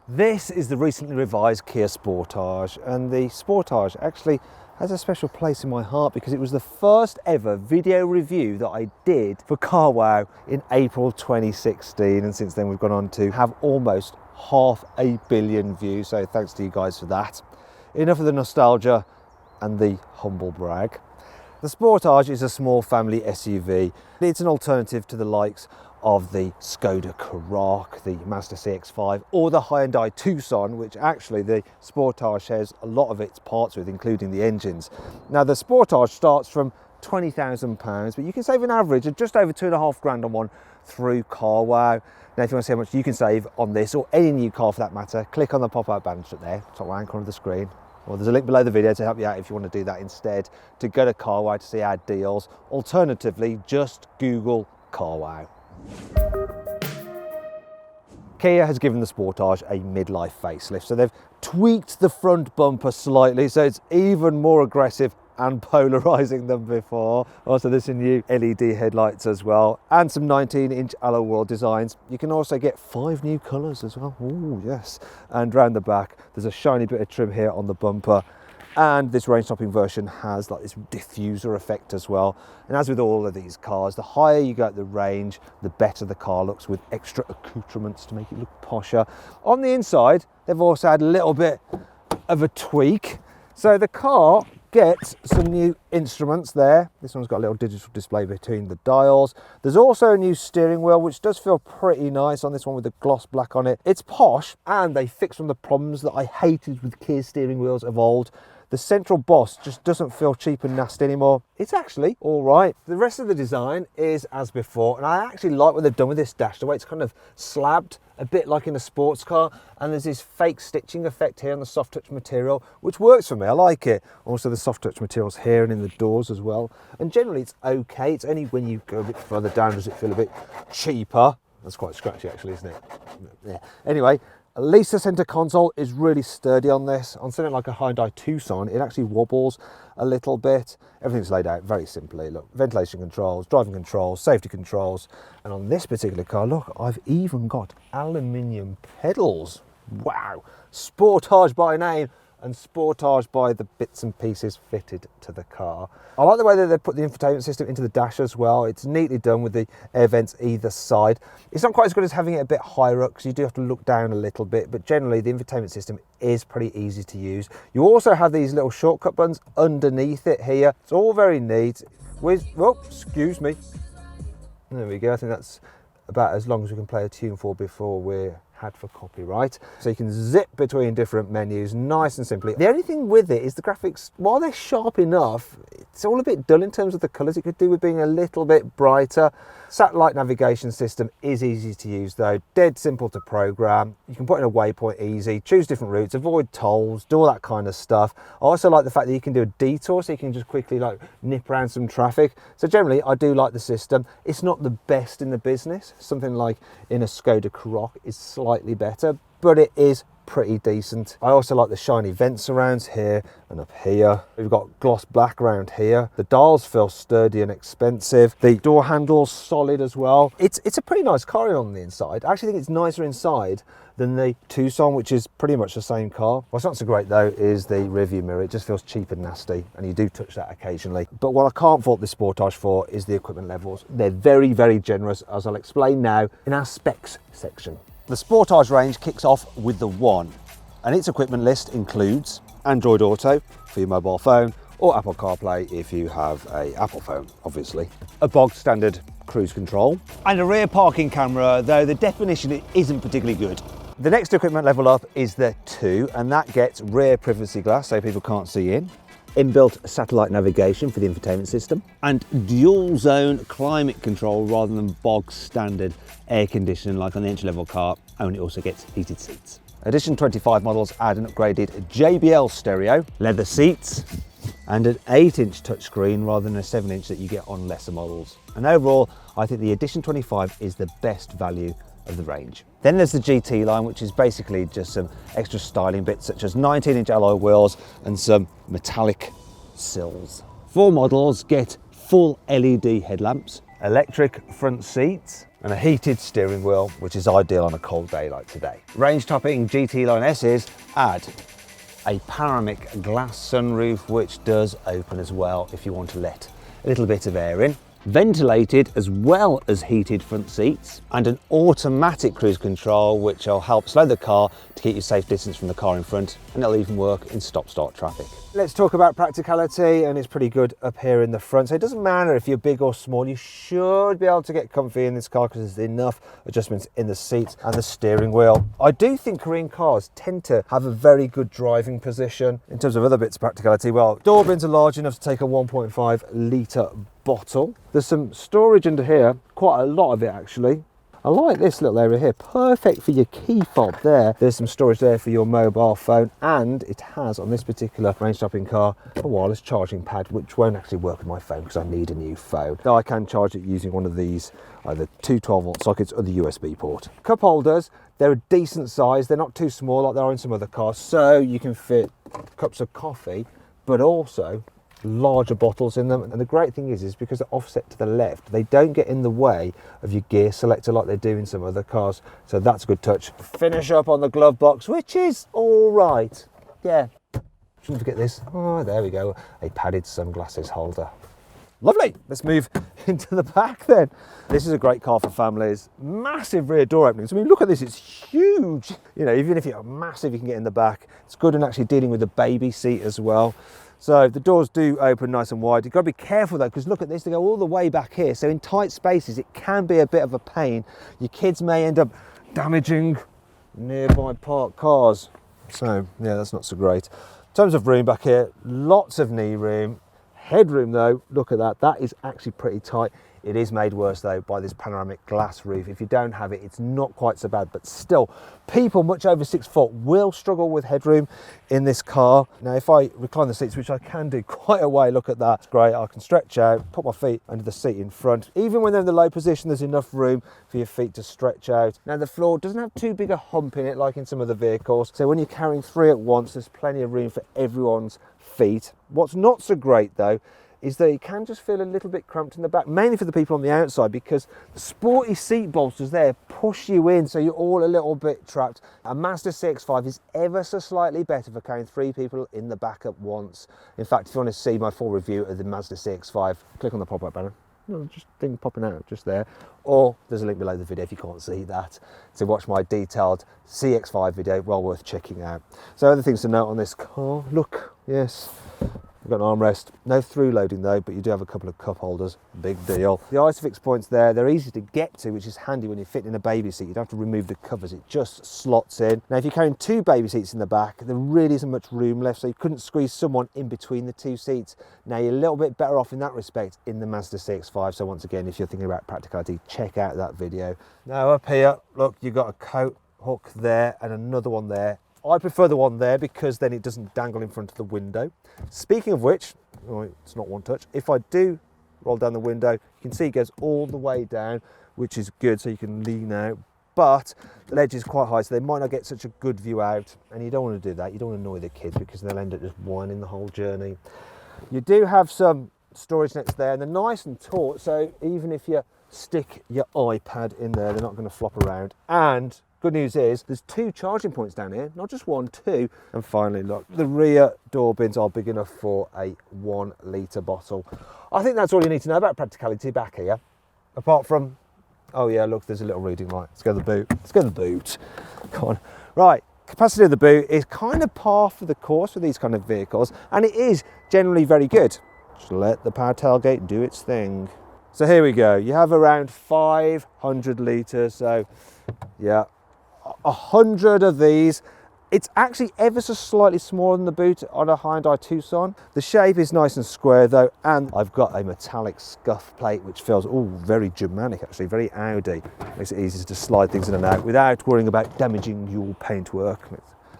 This is the recently revised Kia Sportage, and the Sportage actually has a special place in my heart because it was the first ever video review that I did for CarWow in April 2016, and since then we've gone on to have almost 500 million views, so thanks to you guys for that. Enough of the nostalgia and the humble brag. The Sportage is a small family SUV. It's an alternative to the likes of the Skoda Karoq, the Mazda CX-5 or the Hyundai Tucson, which actually the Sportage shares a lot of its parts with, including the engines. Now the Sportage starts from £20,000, but you can save an average of just over £2,500 on one through CarWow. Now if you want to see how much you can save on this or any new car for that matter, click on the pop-out banner there, top right corner of the screen. Well, there's a link below the video to help you out if you want to do that instead, to go to CarWow to see our deals. Alternatively, just Google CarWow. Kia has given the Sportage a midlife facelift, so they've tweaked the front bumper slightly so it's even more aggressive and polarising than before. Also there's some new LED headlights as well and some 19-inch alloy wheel designs. You can also get 5 new colours as well. Oh yes. And round the back there's a shiny bit of trim here on the bumper, and this range topping version has like this diffuser effect as well. And as with all of these cars, the higher you go at the range, the better the car looks, with extra accoutrements to make it look posher. On the inside they've also had a little bit of a tweak, so the car gets some new instruments there. This one's got a little digital display between the dials. There's also a new steering wheel, which does feel pretty nice on this one with the gloss black on it. It's posh, and they fixed one of the problems that I hated with Kia steering wheels of old. The central boss just doesn't feel cheap and nasty anymore. It's actually all right. The rest of the design is as before, and I actually like what they've done with this dash, the way it's kind of slabbed, a bit like in a sports car, and there's this fake stitching effect here on the soft touch material, which works for me. I like it. Also the soft touch materials here and in the doors as well, and generally it's okay. It's only when you go a bit further down does it feel a bit cheaper. That's quite scratchy actually, isn't it? Yeah. Anyway, at least the centre console is really sturdy on this. On something like a Hyundai Tucson, it actually wobbles a little bit. Everything's laid out very simply. Look, ventilation controls, driving controls, safety controls. And on this particular car, look, I've even got aluminium pedals. Wow. Sportage by name and Sportage by the bits and pieces fitted to the car. I like the way that they've put the infotainment system into the dash as well. It's neatly done with the air vents either side. It's not quite as good as having it a bit higher up because you do have to look down a little bit, but generally the infotainment system is pretty easy to use. You also have these little shortcut buttons underneath it here. It's all very neat. Oh, excuse me. There we go. I think that's about as long as we can play a tune for before we're had for copyright. So you can zip between different menus nice and simply. The only thing with it is the graphics, while they're sharp enough, it's all a bit dull in terms of the colours. It could do with being a little bit brighter. Satellite navigation system is easy to use though, dead simple to program. You can put in a waypoint easy, choose different routes, avoid tolls, do all that kind of stuff. I also like the fact that you can do a detour, so you can just quickly like nip around some traffic. So generally I do like the system. It's not the best in the business. Something like in a Skoda Karoq is slightly better, but it is pretty decent. I also like the shiny vent surrounds here and up here. We've got gloss black around here. The dials feel sturdy and expensive. The door handle's solid as well. It's a pretty nice car on the inside. I actually think it's nicer inside than the Tucson, which is pretty much the same car. What's not so great though is the rearview mirror. It just feels cheap and nasty, and you do touch that occasionally. But what I can't fault this Sportage for is the equipment levels. They're very, very generous, as I'll explain now in our specs section. The Sportage range kicks off with the One, and its equipment list includes Android Auto for your mobile phone, or Apple CarPlay if you have an Apple phone, obviously. A bog standard cruise control, and a rear parking camera, though the definition isn't particularly good. The next equipment level up is the 2, and that gets rear privacy glass so people can't see in, inbuilt satellite navigation for the infotainment system, and dual zone climate control rather than bog standard air conditioning like on the entry level car, only also gets heated seats. Edition 25 models add an upgraded JBL stereo, leather seats, and an 8-inch touchscreen rather than a 7-inch that you get on lesser models. And overall, I think the Edition 25 is the best value of the range. Then there's the GT line, which is basically just some extra styling bits such as 19-inch alloy wheels and some metallic sills. 4 models get full LED headlamps, electric front seats, and a heated steering wheel, which is ideal on a cold day like today. Range-topping GT Line S's add a panoramic glass sunroof, which does open as well if you want to let a little bit of air in. Ventilated as well as heated front seats, and an automatic cruise control which will help slow the car to keep you safe distance from the car in front, and it'll even work in stop-start traffic. Let's talk about practicality, and it's pretty good up here in the front. So it doesn't matter if you're big or small, you should be able to get comfy in this car because there's enough adjustments in the seats and the steering wheel. I do think Korean cars tend to have a very good driving position. In terms of other bits of practicality, well, door bins are large enough to take a 1.5 litre bottle. There's some storage under here, quite a lot of it actually. I like this little area here, perfect for your key fob there. There's some storage there for your mobile phone, and it has, on this particular range-topping car, a wireless charging pad, which won't actually work with my phone because I need a new phone. Now I can charge it using one of these, either two 12-volt sockets or the USB port. Cup holders, they're a decent size. They're not too small like they are in some other cars, so you can fit cups of coffee, but also larger bottles in them. And the great thing is because they're offset to the left, they don't get in the way of your gear selector like they do in some other cars, so that's a good touch. Finish up on the glove box, which is all right. Yeah, shouldn't forget this. Oh, there we go, a padded sunglasses holder. Lovely. Let's move into the back then. This is a great car for families. Massive rear door openings. I mean, look at this, it's huge. You know, even if you're massive, you can get in the back. It's good in actually dealing with the baby seat as well. So the doors do open nice and wide. You've got to be careful though, because look at this, they go all the way back here. So in tight spaces, it can be a bit of a pain. Your kids may end up damaging nearby parked cars. So yeah, that's not so great. In terms of room back here, lots of knee room. Headroom though, look at that, that is actually pretty tight. It is made worse though by this panoramic glass roof. If you don't have it, it's not quite so bad, but still, people much over 6 foot will struggle with headroom in this car. Now, if I recline the seats, which I can do quite a way, look at that, it's great. I can stretch out, put my feet under the seat in front. Even when they're in the low position, there's enough room for your feet to stretch out. Now, the floor doesn't have too big a hump in it like in some other vehicles. So when you're carrying 3 at once, there's plenty of room for everyone's feet. What's not so great though, is that it can just feel a little bit cramped in the back, mainly for the people on the outside, because the sporty seat bolsters there push you in, so you're all a little bit trapped. A Mazda CX-5 is ever so slightly better for carrying 3 people in the back at once. In fact, if you want to see my full review of the Mazda CX-5, click on the pop-up banner. Just thing popping out just there, or there's a link below the video if you can't see that to watch my detailed CX-5 video, well worth checking out. So other things to note on this car, look, yes, we've got an armrest, no through loading though, but you do have a couple of cup holders, big deal. The ISOFIX points there, they're easy to get to, which is handy when you're fitting in a baby seat. You don't have to remove the covers, it just slots in. Now if you're carrying 2 baby seats in the back, there really isn't much room left, so you couldn't squeeze someone in between the 2 seats. Now you're a little bit better off in that respect in the Mazda CX-5, so once again, if you're thinking about practicality, check out that video. Now up here, look, you've got a coat hook there and another one there. I prefer the one there because then it doesn't dangle in front of the window. Speaking of which, oh, it's not one touch. If I do roll down the window, you can see it goes all the way down, which is good, so you can lean out. But the ledge is quite high, so they might not get such a good view out, and you don't want to do that. You don't want to annoy the kids because they'll end up just whining the whole journey. You do have some storage nets there, and they're nice and taut, so even if you stick your iPad in there, they're not going to flop around. And good news is there's 2 charging points down here, not just 1, 2. And finally, look, the rear door bins are big enough for a 1 litre bottle. I think that's all you need to know about practicality back here. Apart from, oh yeah, look, there's a little reading light. Let's go to the boot. Let's go to the boot. Come on. Right, capacity of the boot is kind of par for the course for these kind of vehicles, and it is generally very good. Just let the power tailgate do its thing. So here we go. You have around 500 litres, so yeah. 100 of these. It's actually ever so slightly smaller than the boot on a Hyundai Tucson. The shape is nice and square though, and I've got a metallic scuff plate which feels very Germanic actually, very Audi. Makes it easy to slide things in and out without worrying about damaging your paintwork.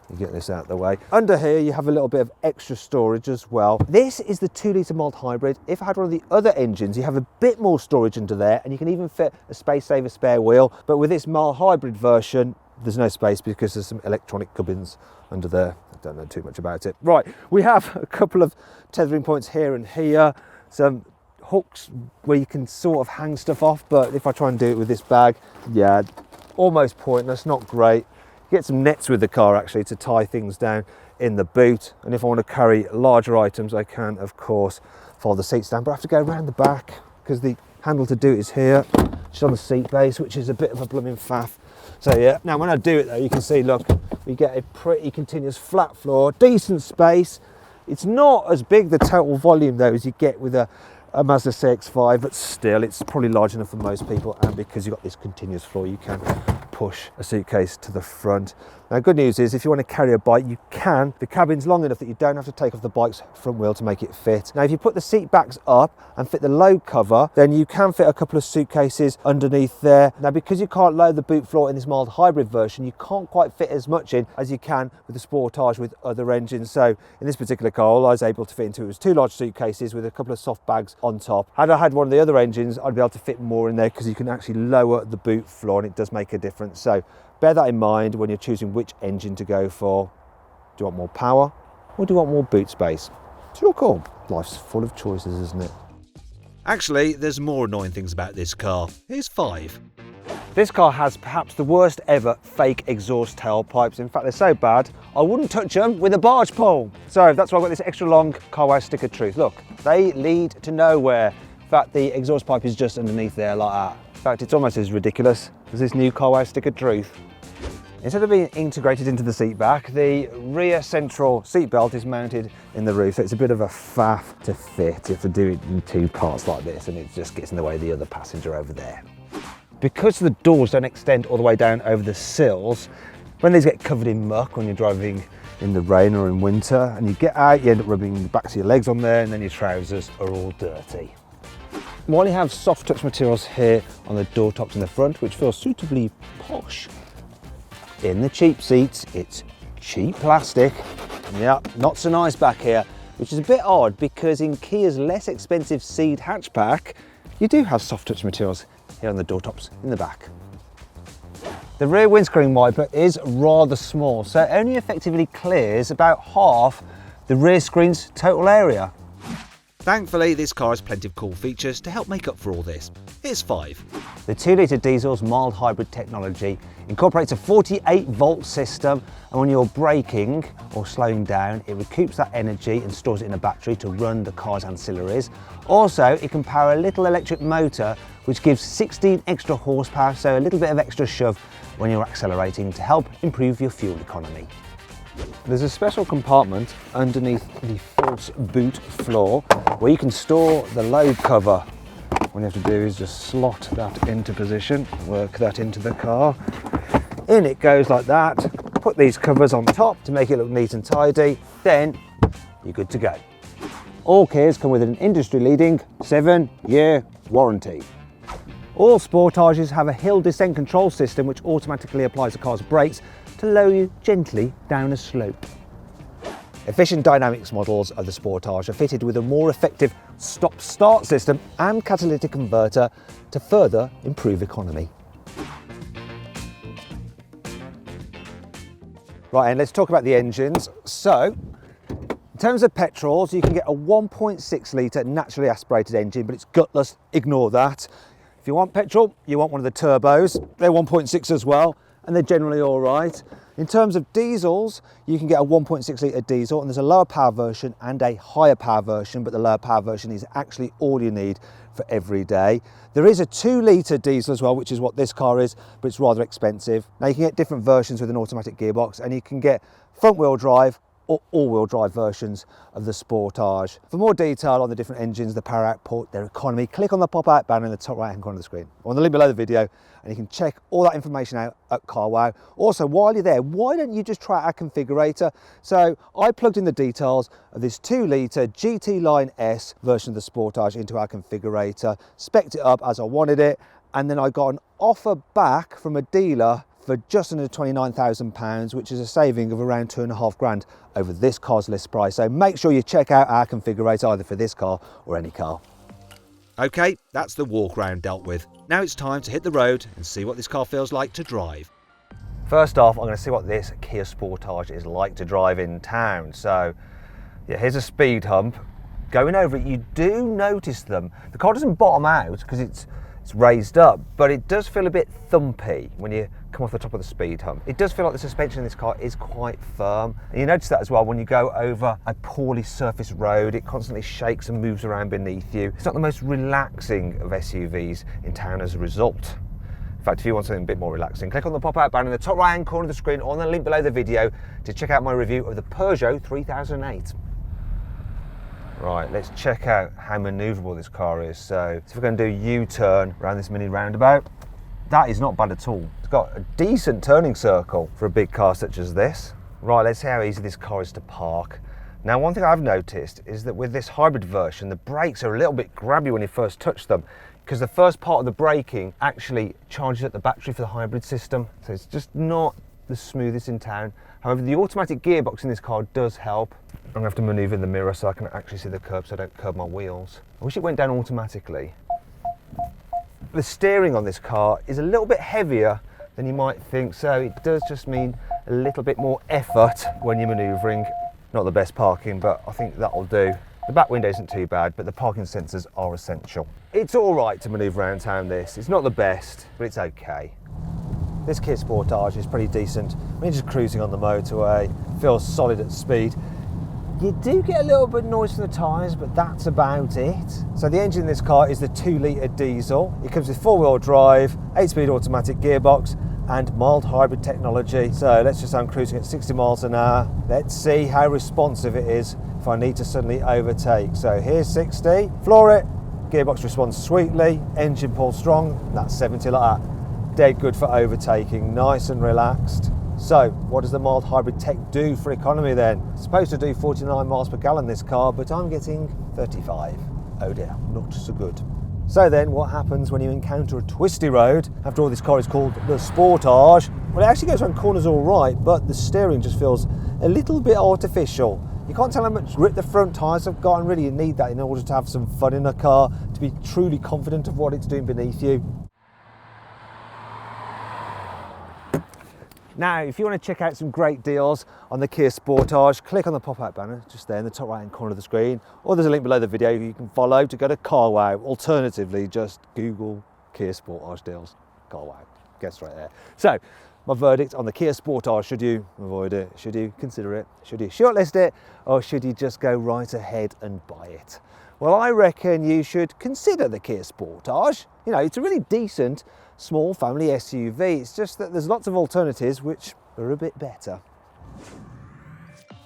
You get this out of the way. Under here you have a little bit of extra storage as well. This is the 2 litre mild hybrid. If I had one of the other engines, you have a bit more storage under there, and you can even fit a space saver spare wheel. But with this mild hybrid version, there's no space because there's some electronic gubbins under there. I don't know too much about it. Right, we have a couple of tethering points here and here, some hooks where you can sort of hang stuff off, but if I try and do it with this bag, yeah, almost pointless, not great. Get some nets with the car actually to tie things down in the boot, and if I want to carry larger items I can of course fold the seats down, but I have to go around the back because the handle to do it is here, just on the seat base, which is a bit of a blooming faff. So yeah, now when I do it though, you can see, look, we get a pretty continuous flat floor, decent space. It's not as big the total volume though as you get with a Mazda CX-5, but still it's probably large enough for most people, and because you've got this continuous floor you can push a suitcase to the front. Now good news is if you want to carry a bike you can. The cabin's long enough that you don't have to take off the bike's front wheel to make it fit. Now if you put the seat backs up and fit the load cover, then you can fit a couple of suitcases underneath there. Now because you can't load the boot floor in this mild hybrid version, you can't quite fit as much in as you can with the Sportage with other engines. So in this particular car all I was able to fit into it was 2 large suitcases with a couple of soft bags on top. Had I had one of the other engines I'd be able to fit more in there because you can actually lower the boot floor and it does make a difference. So bear that in mind when you're choosing which engine to go for. Do you want more power or do you want more boot space? It's your call. Life's full of choices, isn't it? Actually, there's more annoying things about this car. Here's 5. This car has perhaps the worst ever fake exhaust tailpipes. In fact, they're so bad, I wouldn't touch them with a barge pole. So that's why I've got this extra long carwow stick of truth. Look, they lead to nowhere. In fact, the exhaust pipe is just underneath there like that. In fact, it's almost as ridiculous as this new carwow stick of truth. Instead of being integrated into the seat back, the rear central seat belt is mounted in the roof, so it's a bit of a faff to fit. You have to do it in 2 parts like this, and it just gets in the way of the other passenger over there. Because the doors don't extend all the way down over the sills, when these get covered in muck when you're driving in the rain or in winter, and you get out, you end up rubbing the backs of your legs on there, and then your trousers are all dirty. While you have soft touch materials here on the door tops in the front, which feel suitably posh, in the cheap seats, it's cheap plastic. Yeah, not so nice back here, which is a bit odd because in Kia's less expensive Ceed hatchback, you do have soft touch materials here on the door tops in the back. The rear windscreen wiper is rather small, so it only effectively clears about half the rear screen's total area. Thankfully, this car has plenty of cool features to help make up for all this. Here's 5. The 2-litre diesel's mild hybrid technology incorporates a 48-volt system, and when you're braking or slowing down, it recoups that energy and stores it in a battery to run the car's ancillaries. Also, it can power a little electric motor, which gives 16 extra horsepower, so a little bit of extra shove when you're accelerating to help improve your fuel economy. There's a special compartment underneath the false boot floor where you can store the load cover. What you have to do is just slot that into position, work that into the car. In it goes like that. Put these covers on top to make it look neat and tidy. Then you're good to go. All Kias come with an industry-leading 7-year warranty. All Sportages have a hill descent control system which automatically applies the car's brakes to lower you gently down a slope. Efficient dynamics models of the Sportage are fitted with a more effective stop-start system and catalytic converter to further improve economy. Right, and let's talk about the engines. So, in terms of petrols, you can get a 1.6 litre naturally aspirated engine, but it's gutless, ignore that. If you want petrol, you want one of the turbos. They're 1.6 as well, and they're generally all right. In terms of diesels, you can get a 1.6 litre diesel, and there's a lower power version and a higher power version, but the lower power version is actually all you need for every day. There is a 2 litre diesel as well, which is what this car is, but it's rather expensive. Now you can get different versions with an automatic gearbox, and you can get front wheel drive or all-wheel drive versions of the Sportage. For more detail on the different engines, the power output, their economy, click on the pop-out banner in the top right-hand corner of the screen, or on the link below the video, and you can check all that information out at carwow. Also, while you're there, why don't you just try our configurator? So I plugged in the details of this 2 litre GT Line S version of the Sportage into our configurator, spec'd it up as I wanted it, and then I got an offer back from a dealer for just under £29,000, which is a saving of around 2.5 grand over this car's list price. So make sure you check out our configurator either for this car or any car. Okay, that's the walk round dealt with. Now it's time to hit the road and see what this car feels like to drive. First off, I'm going to see what this Kia Sportage is like to drive in town. So yeah, here's a speed hump. going over it, you do notice them. The car doesn't bottom out because it's raised up, but it does feel a bit thumpy when you come off the top of the speed hump. It does feel like the suspension in this car is quite firm. And you notice that as well when you go over a poorly surfaced road. It constantly shakes and moves around beneath you. It's not the most relaxing of SUVs in town as a result. In fact, if you want something a bit more relaxing, click on the pop-out banner in the top right-hand corner of the screen or on the link below the video to check out my review of the Peugeot 3008. Right, let's check out how manoeuvrable this car is. So if we're going to do a U-turn around this mini roundabout, that is not bad at all. It's got a decent turning circle for a big car such as this. Right, let's see how easy this car is to park. Now, one thing I've noticed is that with this hybrid version, the brakes are a little bit grabby when you first touch them, because the first part of the braking actually charges up the battery for the hybrid system. So it's just not the smoothest in town. However, the automatic gearbox in this car does help. I'm going to have to manoeuvre in the mirror so I can actually see the curb so I don't curb my wheels. I wish it went down automatically. The steering on this car is a little bit heavier than you might think, so it does just mean a little bit more effort when you're manoeuvring. Not the best parking, but I think that'll do. The back window isn't too bad, but the parking sensors are essential. It's all right to manoeuvre around town, this. It's not the best, but it's okay. This Kia Sportage is pretty decent. I mean, just cruising on the motorway, feels solid at speed. You do get a little bit of noise from the tyres, but that's about it. So the engine in this car is the 2-litre diesel. It comes with 4-wheel drive, 8-speed automatic gearbox, and mild hybrid technology. So let's just say I'm cruising at 60 miles an hour. Let's see how responsive it is if I need to suddenly overtake. So here's 60, floor it, gearbox responds sweetly, engine pulls strong, that's 70 like that. Dead good for overtaking, nice and relaxed. So what does the mild hybrid tech do for economy then? It's supposed to do 49 miles per gallon this car, but I'm getting 35. Oh dear, not so good. So then what happens when you encounter a twisty road? After all, this car is called the Sportage. Well, it actually goes around corners all right, but the steering just feels a little bit artificial. You can't tell how much grip the front tyres have got, and really you need that in order to have some fun in a car, to be truly confident of what it's doing beneath you. Now, if you want to check out some great deals on the Kia Sportage, click on the pop-out banner just there in the top right-hand corner of the screen, or there's a link below the video you can follow to go to carwow. Alternatively, just Google Kia Sportage deals. Carwow, guess right there. So, my verdict on the Kia Sportage: should you avoid it? Should you consider it? Should you shortlist it? Or should you just go right ahead and buy it? Well, I reckon you should consider the Kia Sportage. You know, it's a really decent small family SUV. It's just that there's lots of alternatives which are a bit better.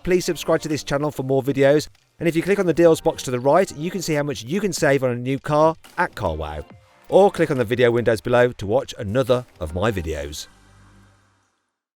Please subscribe to this channel for more videos, and if you click on the deals box to the right, you can see how much you can save on a new car at CarWow. Or click on the video windows below to watch another of my videos.